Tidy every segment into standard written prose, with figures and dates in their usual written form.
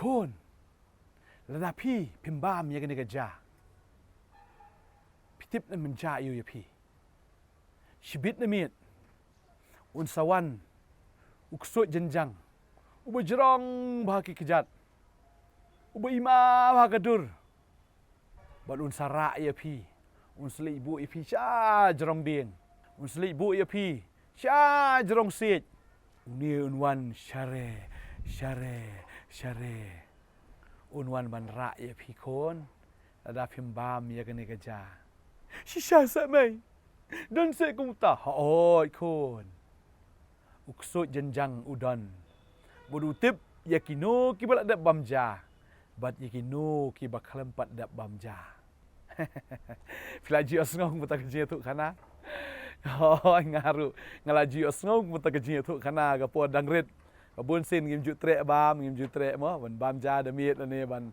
คนระดับพี่พิมบ้ามยังกันกระจาพิทิพนั้นมันจ่าอยู่อย่าพี่ชีวิตนั้นมีอุนสวรรค์อุกสุดจันจังอุบจรองบากิกจัดอุบอิมาบากระดุรบัดอุนสาระอย่าพี่อุนสลีบุอย่าพี่ชาจรองเดียงอุนสลีบุอย่าพี่ชาจรองเสียดอุนีอุนวันชาเรอุนวันบันระอย่าพี่คนระดับพิมบามยังกันกระจาชิชาสมัยดนเสกุงตาโอ้ยคนอุกสุจันจังอุดอนบุรุษยากิโนกิบลัดดับบัมจาบัดยากิโนกิบักคลมปัดดับบัมจาFilaju osngong muta kerja tu kana. Oh ngaru ngalaju osngong muta kerja tu kana ga po dangrit. Bun sin ngim ju trek mo ban bam ja da miet ni ban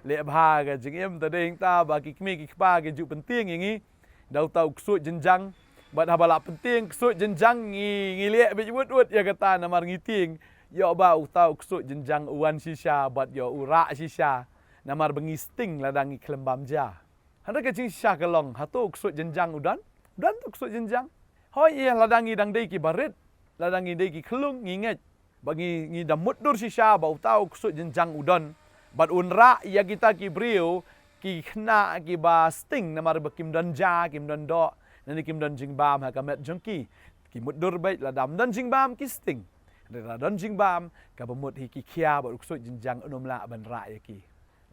le bha ga jing em ta ding ta ba ki kmi ki kpa ke ju penting ngi dau tau ksut jenjang bat habala penting ksut jenjang ngi le be ut ya kata namar ngiting yo ba tau ksut jenjang uan shisha bat yo ura shisha namar bengisting ladang klem bam ja. Handa ke jing shisha kalong hatu ksut jenjang udan tu ksut jenjang. Hoi ya ladangi dang dei ki barit ladangi dei ki klung nginget bagi ngi damut dur shisha bau tau ksut jenjang udon bat unra ya kita ki brio ki khna ki ba sting namar bakim don ja kim don do nani kim don jing bam ha kamet jongki ki mut dur bai la dam don jing bam ki sting la don jing bam ka bamut hi ki khia ba ksut jenjang unom la ban ra ya ki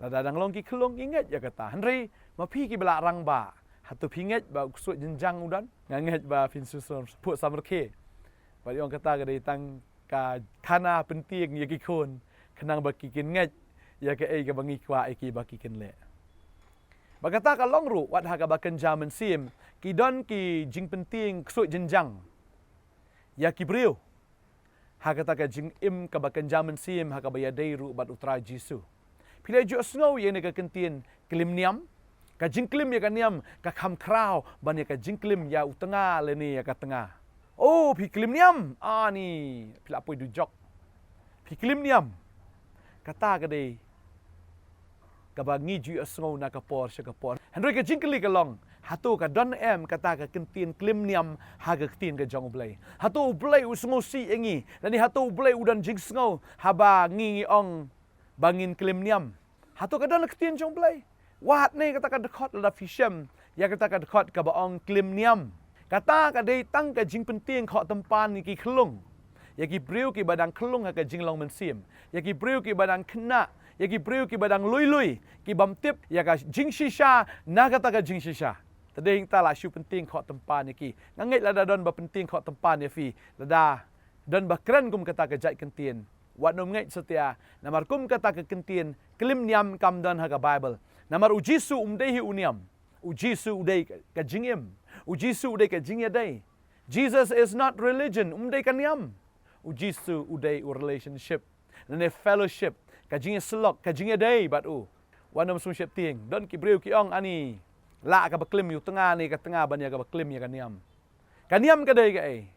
la dadang long ki klung inget ya kata henry ma phi ki bela rang ba hatu pinget ba ksut jenjang udon nganget ba finsuson put samerke ba yong kata ga dei tang ka kana penting ya ki kon kenang baki kin ngai ya ke ai ka bangi kwa ai ki baki kin le bagata ka long ru wat ha ka bakan jaman sim ki don ki jing penting ksut jenjang ya ki brio ha kata ka jing im ka bakan jaman sim ha ka baya dei ru bat utra jisu pila ju sngo ye ne ka kentien klim niam ka jing klim ya ka niam ka kham krau ban ya ka jing klim ya utenga le ni ya ka tengah. Oh, pi klim niam. Ah ni, pila poi du jok. Pi klim niam. Kata ka dei. Ka ba ngi ju asngau na ka por sha ka por. Henry ka jingkli ka long. Hatu ka don em kata ka kentien klim niam ha ka kentien ka jong blai. Hatu blai usngau si engi. Nani hatu blai udan jing sngo haba ngi ong bangin klim niam. Hatu ka don kentien jong blai. Wat ni kata ka dekot la fishem. Ya kata ka dekot ka ba ong klim niam. Kata ka dei tang ka jing penting kho tempan ni ki klung. Ya ki priu ki badang klung ha ka jing long mensim. Ya ki priu ki badang kena. Ya ki priu ki badang lui ki bam tip ya ka jing shisha na kata ka jing shisha. Tadeng ta la shu penting kho tempan ni ki. Ngangai la don ba penting kho tempan ya fi. Lada don ba kren kum kata ka jai kentien. Wat nom ngai setia. Namar kum kata ka kentien klim niam kam don ha ka Bible. Namar ujisu umdehi uniam. Ujisu udei ka jingim. Ujisu udai ka jingya day. Jesus is not religion. Umday kanyam. Ujisu udai relationship. Nane fellowship. Ka jingya selok. Ka jingya day. Bat wanam sumship ting. Don ki briu ki ong ani. La ka baklim yu tengah ni ka tengah ban ya ka baklim ya kanyam. Kanyam ka day ka ay.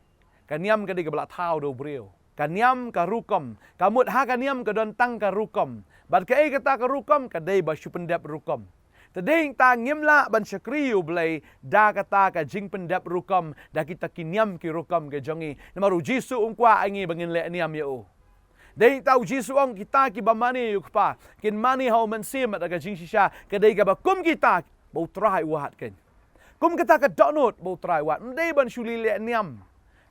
Kanyam ka day ka balak tau do briu. Kanyam ka rukom. Kamut ha kanyam ka don tang ka rukom. Bat ka ay kata ka rukom. Ka day ba syupendap rukom. Tadeng ta ngimla ban syakriu blai da kata ka jing pendap rukam da kita kinyam ki rukam ke jongi namaru jisu ungkwa angi bangin le niam ya o dei tau jisu ong kita ki bamani yukpa kin mani hau mensim da ka jing shisha ka dei ka bakum kita bau trai wat ken kum kata ka donot bau trai wat dei ban shuli le niam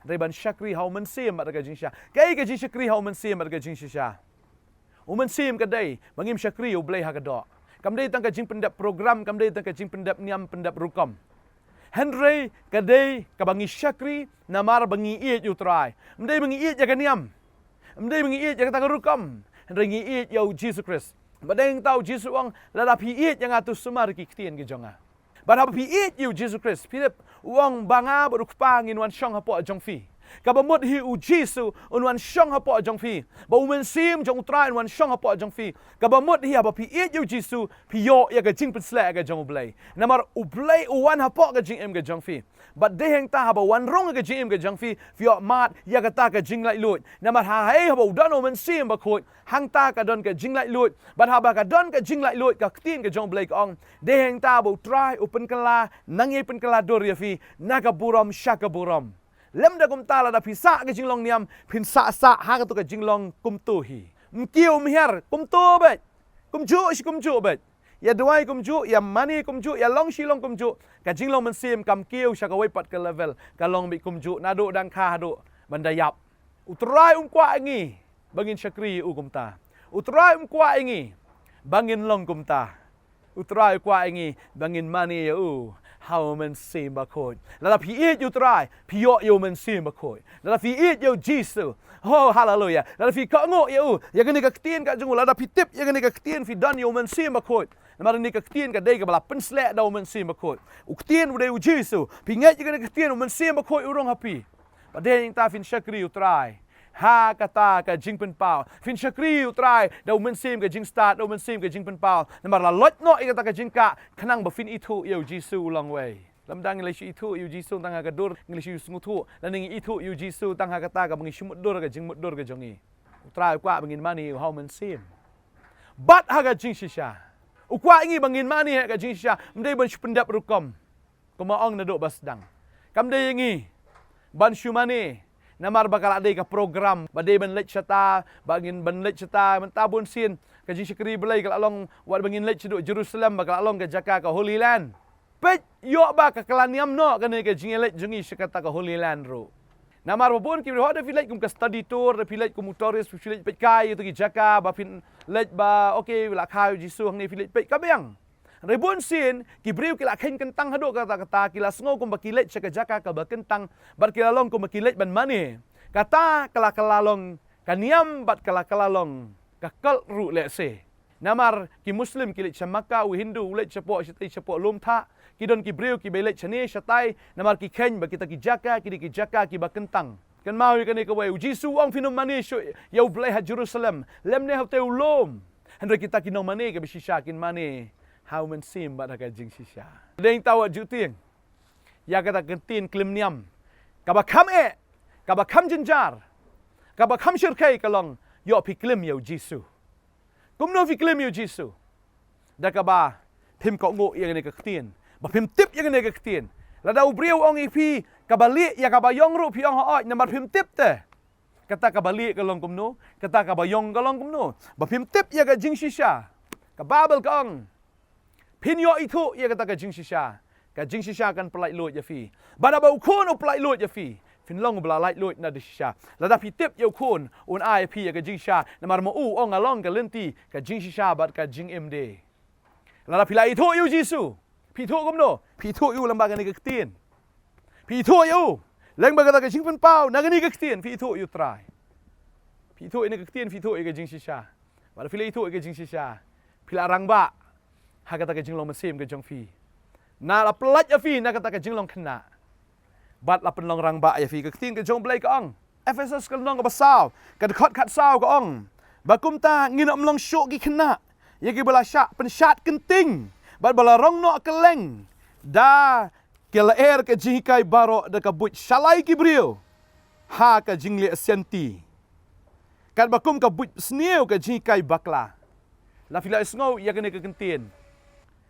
dei ban syakri hau mensim da ka jing shisha kai ka jing syakri hau mensim da ka jing shisha u mensim ka dei bangim syakri u blai ha ka do kam dei tang ka jing pendap program kam dei tang ka jing pendap niam pendap rukam Henry ka dei ka bangi syakri namar bangi iet yu try mdei bangi iet ya ka niam mdei bangi iet ya ka rukam Henry ngi iet yu Jesus Christ badeng tau Jesus wang lada pi iet yang atu sumar ki ktien ki jonga badha pi iet yu Jesus Christ philip wang banga baruk pangin wan shong hapo jong fi ka ba mot hi u Jesu un wan shong ha po jong phi ba u men sim jong trai wan shong ha po jong phi ka ba mot hi ba pi e yu Jesu pi yo ya ga jing pin sla ga jong blai namar u blai u wan ha po ga jing em ga jong phi but de heng ta ha ba wan rong ga jing em ga jong phi yo mat ya ga ta ga jing lai lut namar ha hei ha ba u don u men sim ba khoi hang ta ka don ka jing lai lut but ha ba ka don ka jing lai lut ka tin ka jong blai ka ong de heng ta ba try open kala nang ye pen kala dor ya fi na ka buram shaka buram lem da kum ta la da phisa ka jinglong niam phin sa ha ka to ka jinglong kum tu hi kiu mi her kum tu bet kum ju bet ya duai kum ju ya mani kum ju ya long shi long kum ju ka jinglong man sim kam kiu shaka wai pat ka level ka long bi kum ju na do dang kha do bandayap utrai kwa ngi bangin syakri u kum ta utrai kwa ngi bangin long kum ta utrai kwa ngi bangin mani ya u how men sim ba khoi la phi it you try phi yo men sim ba khoi la phi it yo Jesus oh hallelujah la phi ka ngo yo ya gani ka tien ka jung la phi tip ya gani ka tien phi don yo men sim ba khoi ma ni ka tien ka dei ka bala pen sle do men sim ba khoi u tien u dei u Jesus phi ngai ya gani ka tien men sim ba khoi u rong happy ba dei ta fin shakri you try ha kata ka jing pen pau fin shakri u try da men sim ka jing start da men sim ka jing pen pau namar la lot no i ka ka jing ka khnang ba fin itu yo Jesu long way lam dang le shi itu yo Jesu tang ka dur ngi shi sungu thu la ning itu yo Jesu tang ka ta ka bang shi mut dur ka jing mut dur ka jongi u try kwa bangin mani how men sim bat ha ka jing shisha u kwa ngi bangin mani ha ka jing shisha mdei ban shpendap rukom kuma ong na do bas dang kam dei ngi ban shumani namar bakal ada ka program badai ban lech chata bangin ban lech chata mentabun sin ka jing syakri belai kala long wat bangin lech duk Jerusalem bakal long ka Jaka ka Holy Land pet yo ba ka kalaniam no kan ka jing lech jungi syakata ka Holy Land ro namar babun ki ho da filaj kum ka study tour da filaj kum motoris filaj pet kai tu ki Jaka ba fin lech ba okay la khai Jesu hang ni filaj pet ka bang Rebun sin kibriu kila khen kentang hado kata kila sngo kum bakilet syaka Jaka ka ba kentang bar kila long kum bakilet ban mani kata kala long kaniam bat kala long ka kal ru le se namar ki muslim kilit chamaka u hindu ulet chapo lum tha kidon kibriu ki belet chane shatai namar ki khen ba kita ki Jaka ki ba kentang kan mau kan ka wai Jesu ong finum mani shu yau blai ha Jerusalem lemne ha teu lom handra kita kinong mani ka bisishakin mani how men sim bat ka jing shisha deng tawa juting ya kata kentin klim niam ka ba kham jinjar ka ba kham shirkai kalong yo pi klim yo Jesu kum no pi klim yo Jesu da ka ba phim ko ngo ya ne ka kentin ba phim tip ya ne ka kentin la dau briu ong ipi ka ba li ya ka ba yong ru pi ong ho na mar phim tip te kata ka ba li kalong kum no kata ka ba yong kalong kum no ba phim tip ya ka jing shisha ka babel ka ong Pinyo itu ia kata ka jing shisha kan pelai lut ya fi bada bau kun pelai lut ya fi fin long bla lai lut na de shisha la da pi tip yo kun un ai pi ya ka jing shisha na mar mo u ong along ka lenti ka jing shisha bat ka jing md la da pi lai itu yu Jesu pi thu kom no pi thu yu lambaga ni ka tin pi thu yu leng ba ka jing pen pau na ni ka tin pi thu yu try pi thu ni ka tin pi thu ka jing shisha bada pi lai itu ka jing shisha pi la rang ba ha kata ka jinglong mesim ka jong fi na la plat ya fi na kata ka jinglong khna bat la penlong rang ba ya fi ka tin ka jong blai ka ong Ephesus ka long ka basaw ka khot khat saw ka ong ba kum ta nginom long syok ki khna ya ki bala syak pen syat kenting bat bala rong no ka leng da ke la er ka jikai baro da ka but shalai ki brio ha ka jingli asenti kan ba kum ka but sneu ka jikai bakla la fila sngo ya ka ne ka kentin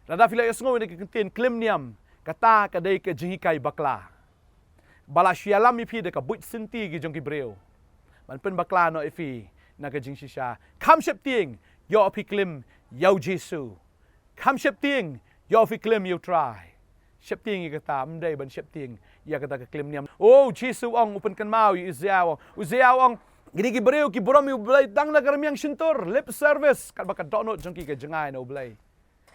Rada fila yasngo ni kentin klim niam kata kadai ke jihikai bakla. Bala syalam ipi de ka but senti gi jong ki breu. Man pen bakla no ifi na ka jing shisha. Kam shep ting yo api klim yo Jesu. Kam shep ting yo api klim yo try. Shep ting kata mdai ban shep ting ya kata ka klim niam. Oh Jesu ong upen kan mau Uziao ong gini ki breu ki borom yu blai tang na karmiang shintor lip service kat baka donot jong ki ka jangai no blai.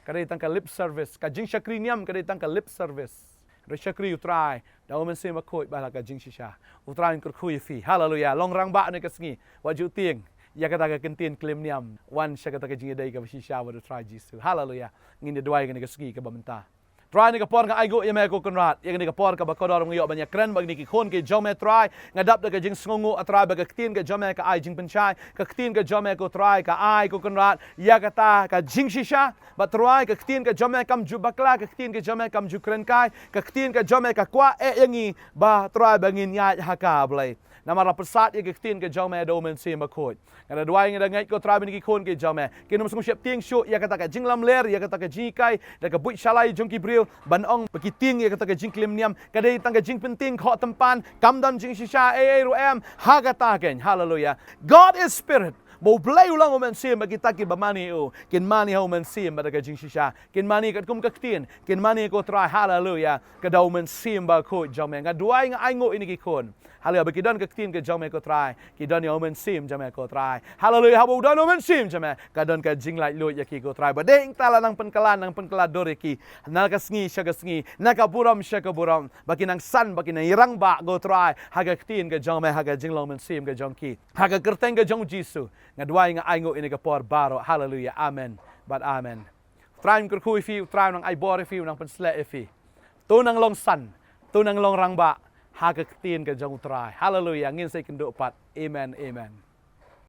Kadai tangka lip service ka jing syakri niam kadai tangka lip service re syakri utrai da men se makoi bala ka jing shisha utrai kur khu fi hallelujah long rang ba ne ka sngi waju ting ya kata ka kentin klim niam wan syakata ka jing dai ka shisha wa try Jesu hallelujah ngin de dwai ka ne ka sngi ka bamenta try ni kapor nga aigo yame ko kunrat yang ni kapor ka bakodor ngayo banyak kren bag ni khon ke jome try ngadap da jing sngongo atry bag ktin ka jome ka ai jing penchai ka ktin ka jome ko try ka ai ko kunrat ya kata ka jing shisha ba try ka ktin ka jome kam ju bakla ka ktin ka jome kam ju kren kai ka ktin ka jome ka kwa yangi ba try bangin ya haka blai namara pesat ya ktin ka jome do men sim ba khoi ngada duai ngada ngai ko try ni khon ke jome kinum sung siap ting shu ya kata ka jing lam ler ya kata ka jikai da ka bui shalai jong ki bril ban ong pakiting ya kata ka jing klim niam kadai tang ka jing penting kho tempan kamdan jing shisha ru em ha kata ken hallelujah. God is spirit. Mau play ulang o men sim bagi taki bamani o kin mani ho men sim bagi jing shisha kin mani kat kum kaktin kin mani ko try hallelujah ka dau men sim ba ko jome nga duai nga ai ngo ini ki kon hallelujah bagi don kaktin ka jome ko try ki don yo men sim jome ko try hallelujah ha don o men sim jome ka don ka jing lai lo ya ki ko try ba ding tala nang penkelan dore ki na ka sngi sha ka sngi na ka buram sha ka buram bagi nang san bagi nang irang ba go try ha ka kaktin ka jome ha ka jing lo men sim ka jong ki ha ka kerteng ka jong jisu ngadwai nga aingo ini kapor baro hallelujah amen but amen try kur kui fi try nang ai bor fi nang pensle fi tu nang long san tu nang long rang ba ha ka tin ka jong try hallelujah ngin sai kendo pat amen